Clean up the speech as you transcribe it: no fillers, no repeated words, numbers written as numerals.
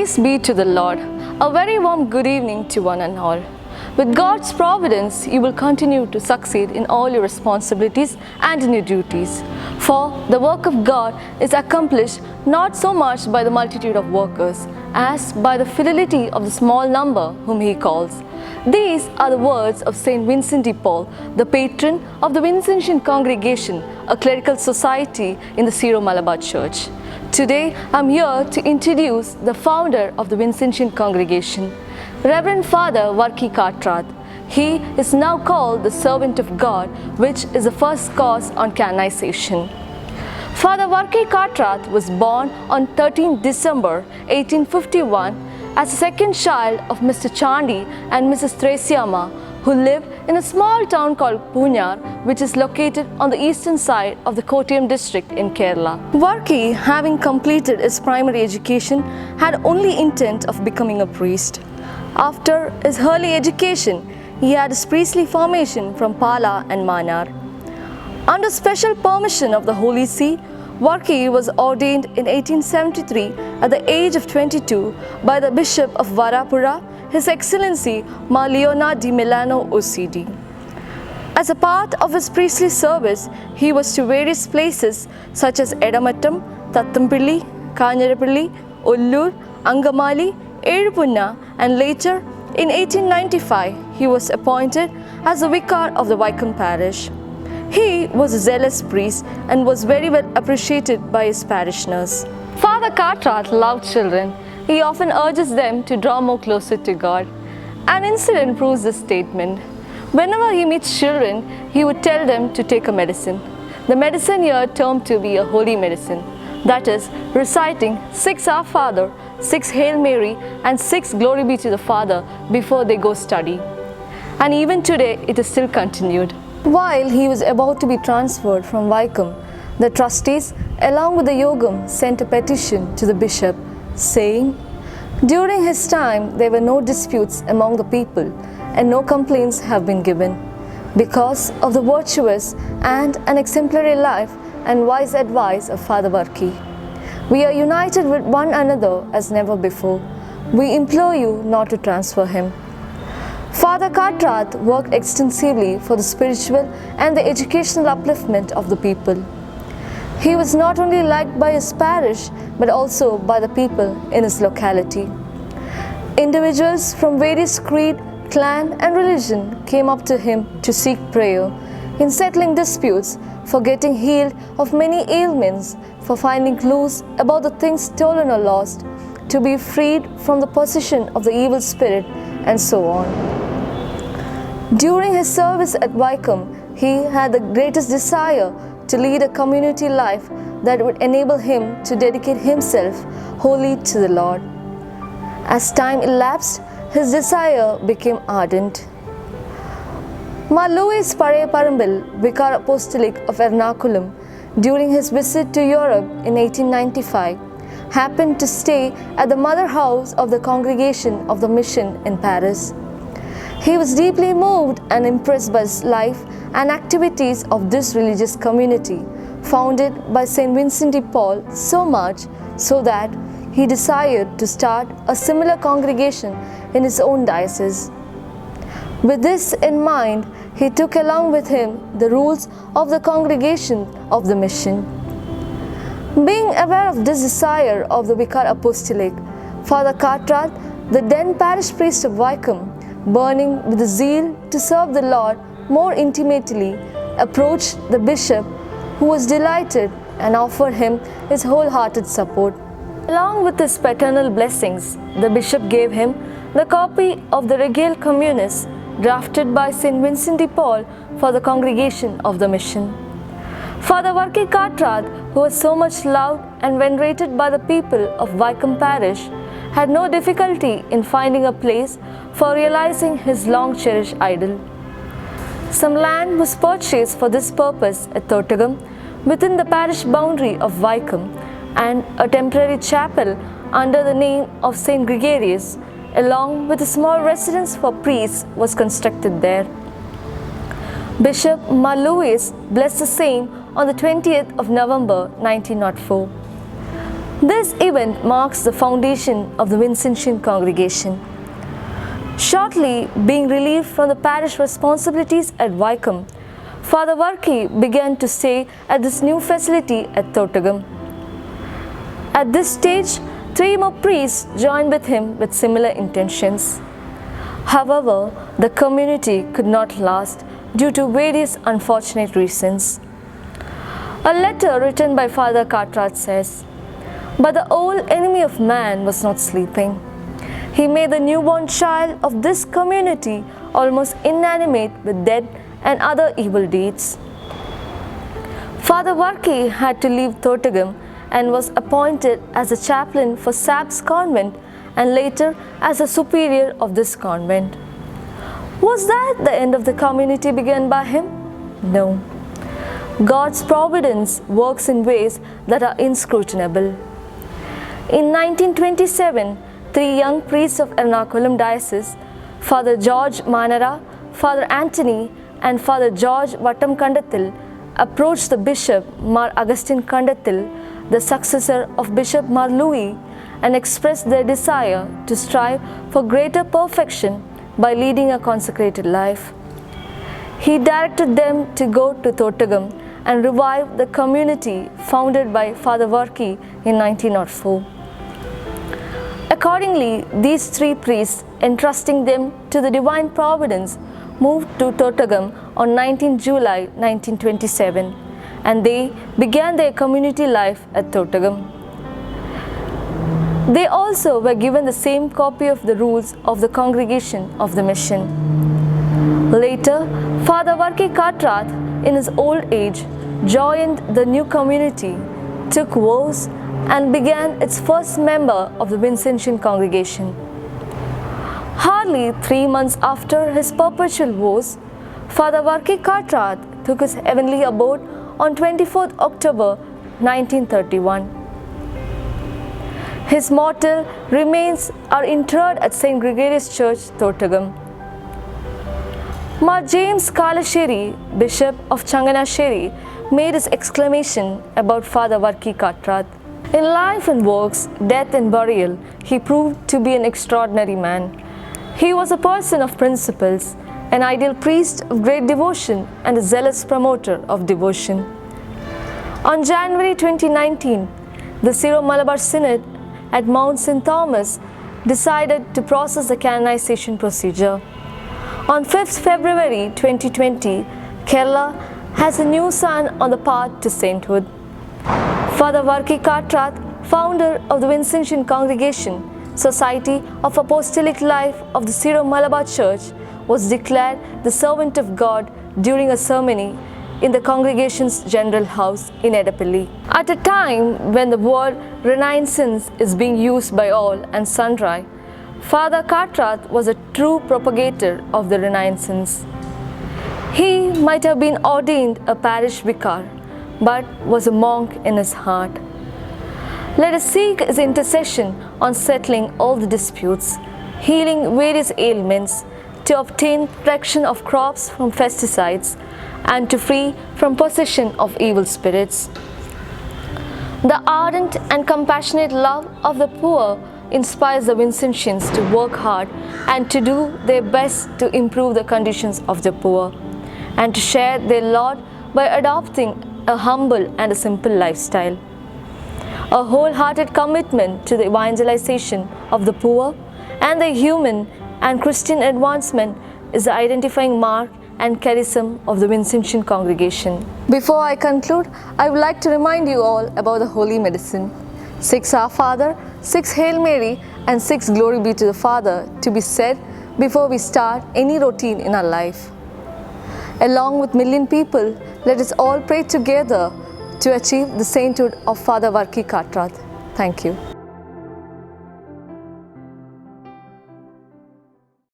Praise be to the Lord. A very warm good evening to one and all. With God's providence, you will continue to succeed in all your responsibilities and in your duties. For the work of God is accomplished not so much by the multitude of workers, as by the fidelity of the small number whom He calls. These are the words of Saint Vincent de Paul, the patron of the Vincentian Congregation, a clerical society in the Syro-Malabar Church. Today, I am here to introduce the founder of the Vincentian Congregation, Reverend Father Varkey Kartrath. He is now called the Servant of God, which is the first cause on canonization. Father Varkey Kartrath was born on 13 December 1851 as the second child of Mr. Chandi and Mrs. Thresiama, who lived in a small town called Punyar, which is located on the eastern side of the Kottayam district in Kerala. Varkey, having completed his primary education, had only intent of becoming a priest. After his early education, he had his priestly formation from Pala and Manar. Under special permission of the Holy See, Varkey was ordained in 1873 at the age of 22 by the Bishop of Varapura, His Excellency Ma Leona di Milano OCD. As a part of his priestly service, he was to various places such as Edamattam, Tattampilli, Kanyarapilli, Ullur, Angamali, Ezhupunna, and later in 1895 he was appointed as the vicar of the Vaikom parish. He was a zealous priest and was very well appreciated by his parishioners. Father Kartrath loved children. He often urges them to draw more closer to God. An incident proves this statement. Whenever he meets children, he would tell them to take a medicine. The medicine here termed to be a holy medicine, that is, reciting 6 Our Father, 6 Hail Mary, and 6 Glory be to the Father before they go study. And even today, it is still continued. While he was about to be transferred from Vaikom, the trustees, along with the Yogam, sent a petition to the bishop, saying, "During his time there were no disputes among the people, and no complaints have been given, because of the virtuous and an exemplary life and wise advice of Father Varkey. We are united with one another as never before. We implore you not to transfer him." Father Kartrath worked extensively for the spiritual and the educational upliftment of the people. He was not only liked by his parish but also by the people in his locality. Individuals from various creed, clan and religion came up to him to seek prayer, in settling disputes, for getting healed of many ailments, for finding clues about the things stolen or lost, to be freed from the possession of the evil spirit, and so on. During his service at Vaikom, he had the greatest desire to lead a community life that would enable him to dedicate himself wholly to the Lord. As time elapsed, his desire became ardent. Ma Louis Parayaparambil, Vicar Apostolic of Ernakulam, during his visit to Europe in 1895, happened to stay at the mother house of the Congregation of the Mission in Paris. He was deeply moved and impressed by the life and activities of this religious community, founded by Saint Vincent de Paul, so much so that he desired to start a similar congregation in his own diocese. With this in mind, he took along with him the rules of the Congregation of the Mission. Being aware of this desire of the Vicar Apostolic, Father Kartrath, the then parish priest of Vaikom, burning with the zeal to serve the Lord more intimately, approached the bishop, who was delighted and offered him his wholehearted support. Along with his paternal blessings, the bishop gave him the copy of the Regale Communis, drafted by Saint Vincent de Paul for the Congregation of the Mission. Father Varkey Kartrath, who was so much loved and venerated by the people of Vaikom parish, had no difficulty in finding a place for realizing his long-cherished idol. Some land was purchased for this purpose at Thottagam, within the parish boundary of Vaikom, and a temporary chapel under the name of St. Gregarious, along with a small residence for priests, was constructed there. Bishop Ma Louis blessed the same on the 20th of November 1904. This event marks the foundation of the Vincentian congregation. Shortly being relieved from the parish responsibilities at Wycombe, Father Varkey began to stay at this new facility at Thortagam. At this stage, 3 more priests joined with him with similar intentions. However, the community could not last due to various unfortunate reasons. A letter written by Father Cartwright says, "But the old enemy of man was not sleeping. He made the newborn child of this community almost inanimate with dead and other evil deeds." Father Varkey had to leave Thortagam and was appointed as a chaplain for Sabbs Convent and later as a superior of this convent. Was that the end of the community begun by him? No. God's providence works in ways that are inscrutable. In 1927, 3 young priests of Ernakulam Diocese, Father George Manara, Father Anthony, and Father George Vattam Kandathil, approached the Bishop Mar Augustine Kandathil, the successor of Bishop Mar Louis, and expressed their desire to strive for greater perfection by leading a consecrated life. He directed them to go to Thortagam and revive the community founded by Father Varkey in 1904. Accordingly, these 3 priests, entrusting them to the divine providence, moved to Thortagam on 19 July 1927, and they began their community life at Thortagam. They also were given the same copy of the rules of the congregation of the mission. Later, Father Varkey Cartwright, in his old age, joined the new community, took vows, and began its first member of the Vincentian congregation. Hardly 3 months after his perpetual vows, Father Varkey Cartwright took his heavenly abode on 24th October 1931. His mortal remains are interred at St. Gregorius Church, Thortagam. Mar James Kalasheri, Bishop of Changanasheri, made his exclamation about Father Varkey Cartwright. In life and works, death and burial, he proved to be an extraordinary man. He was a person of principles, an ideal priest of great devotion, and a zealous promoter of devotion. On January 2019, the Syro-Malabar Synod at Mount St. Thomas decided to process the canonization procedure. On 5th February 2020, Kerala has a new son on the path to sainthood. Father Varkey Cartwright, founder of the Vincentian Congregation, Society of Apostolic Life of the Syro-Malabar Church, was declared the servant of God during a ceremony in the congregation's general house in Edapalli. At a time when the word Renaissance is being used by all and sundry, Father Cartwright was a true propagator of the Renaissance. He might have been ordained a parish vicar, but was a monk in his heart. Let us seek his intercession on settling all the disputes, healing various ailments, to obtain protection of crops from pesticides, and to free from possession of evil spirits. The ardent and compassionate love of the poor inspires the Vincentians to work hard and to do their best to improve the conditions of the poor, and to share their lot by adopting a humble and a simple lifestyle. A wholehearted commitment to the evangelization of the poor and the human and Christian advancement is the identifying mark and charism of the Vincentian congregation. Before I conclude, I would like to remind you all about the Holy Medicine. 6 Our Father, 6 Hail Mary, and 6 Glory be to the Father to be said before we start any routine in our life. Along with million people, let us all pray together to achieve the sainthood of Father Varkey Cartwright. Thank you.